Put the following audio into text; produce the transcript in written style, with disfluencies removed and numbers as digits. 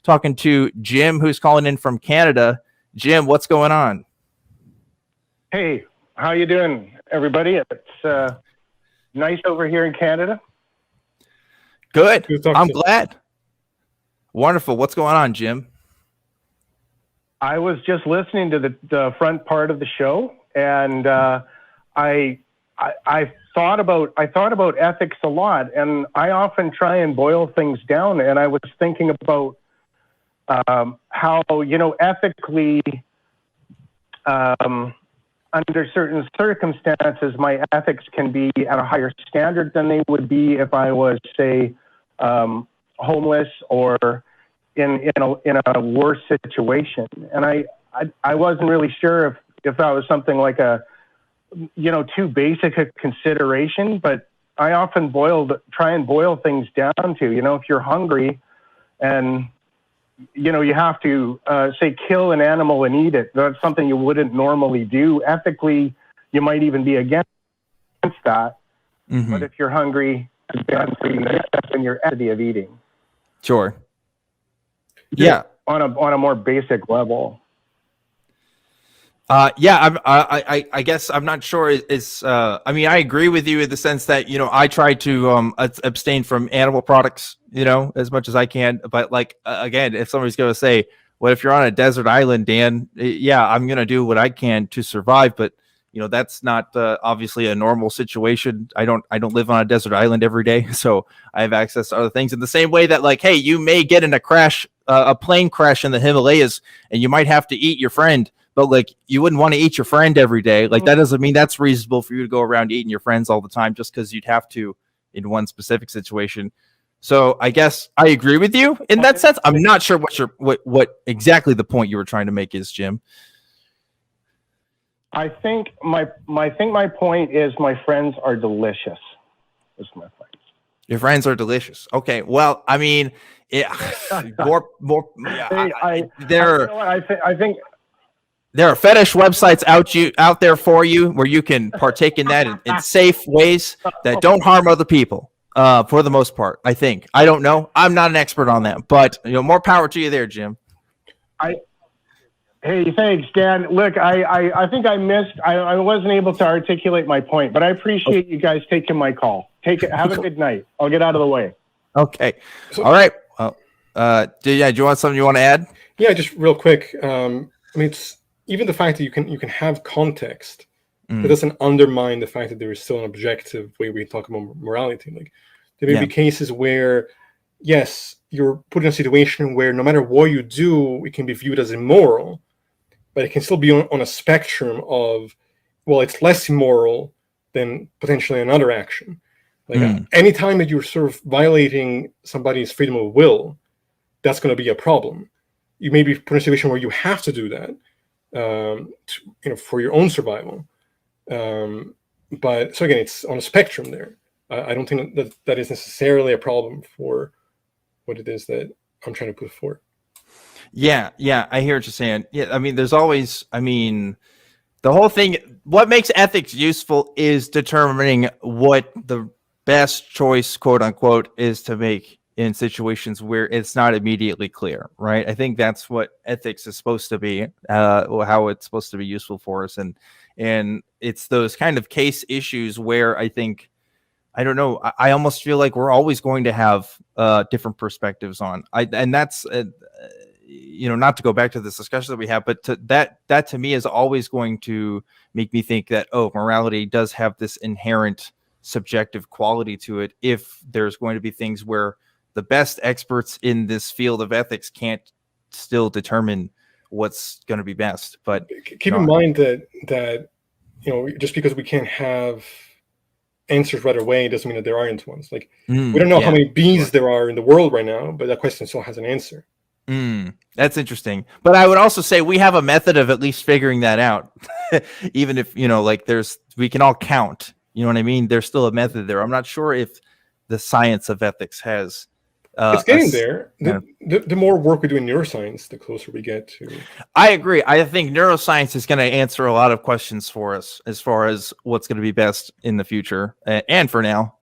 talking to Jim, who's calling in from Canada. Jim, what's going on? Hey, how you doing, everybody? It's nice over here in Canada. Good. I'm glad. Wonderful. What's going on, Jim? I was just listening to the front part of the show, and I thought about ethics a lot, and I often try and boil things down. And I was thinking about how, ethically, under certain circumstances, my ethics can be at a higher standard than they would be if I was, say, homeless or in a worse situation. And I wasn't really sure if that was something like a too basic a consideration, but I often try and boil things down to, if you're hungry and you have to say kill an animal and eat it. That's something you wouldn't normally do. Ethically, you might even be against that. Mm-hmm. But if you're hungry, that's in your ethic of eating. Sure. Yeah. On a more basic level. I guess I'm not sure. I agree with you in the sense that, I try to abstain from animal products, as much as I can. But again, if somebody's going to say, what if you're on a desert island, Dan? Yeah, I'm going to do what I can to survive. But, that's not obviously a normal situation. I don't live on a desert island every day. So I have access to other things in the same way that hey, you may get in a plane crash in the Himalayas and you might have to eat your friend. But you wouldn't want to eat your friend every day. That doesn't mean that's reasonable for you to go around eating your friends all the time just because you'd have to in one specific situation. So I guess I agree with you in that sense. I'm not sure what exactly the point you were trying to make is, Jim. I think my point is my friends are delicious. Is my point. Your friends are delicious. Okay. Well, I mean, more. I think. There are fetish websites out there for you where you can partake in that in safe ways that don't harm other people. For the most part, I think. I don't know. I'm not an expert on that, but more power to you there, Jim. Hey, thanks, Dan. Look, I think I wasn't able to articulate my point, but I appreciate you guys taking my call. Have a good night. I'll get out of the way. Okay. All right. Do you want something you want to add? Yeah, just real quick. It's even the fact that you can have context, that doesn't undermine the fact that there is still an objective way we talk about morality. There may be cases where, yes, you're put in a situation where no matter what you do, it can be viewed as immoral, but it can still be on a spectrum of, well, it's less immoral than potentially another action. Any time that you're sort of violating somebody's freedom of will, that's going to be a problem. You may be put in a situation where you have to do that. For your own survival, but so again, it's on a spectrum there. I don't think that is necessarily a problem for what it is that I'm trying to put forward. Yeah, I hear what you're saying. Yeah, there's always, the whole thing. What makes ethics useful is determining what the best choice, quote unquote, is to make in situations where it's not immediately clear, right? I think that's what ethics is supposed to be, how it's supposed to be useful for us. And it's those kind of case issues where I think, I don't know, I almost feel like we're always going to have different perspectives on. And that's, not to go back to this discussion that we have, but that to me is always going to make me think that, morality does have this inherent subjective quality to it. If there's going to be things where the best experts in this field of ethics can't still determine what's going to be best. But keep in mind that just because we can't have answers right away doesn't mean that there aren't ones. We don't know how many bees there are in the world right now, but that question still has an answer. That's interesting. But I would also say we have a method of at least figuring that out. Even if, we can all count, you know what I mean? There's still a method there. I'm not sure if the science of ethics has it's getting there. The more work we do in neuroscience, the closer we get to. I agree. I think neuroscience is going to answer a lot of questions for us as far as what's going to be best in the future and for now.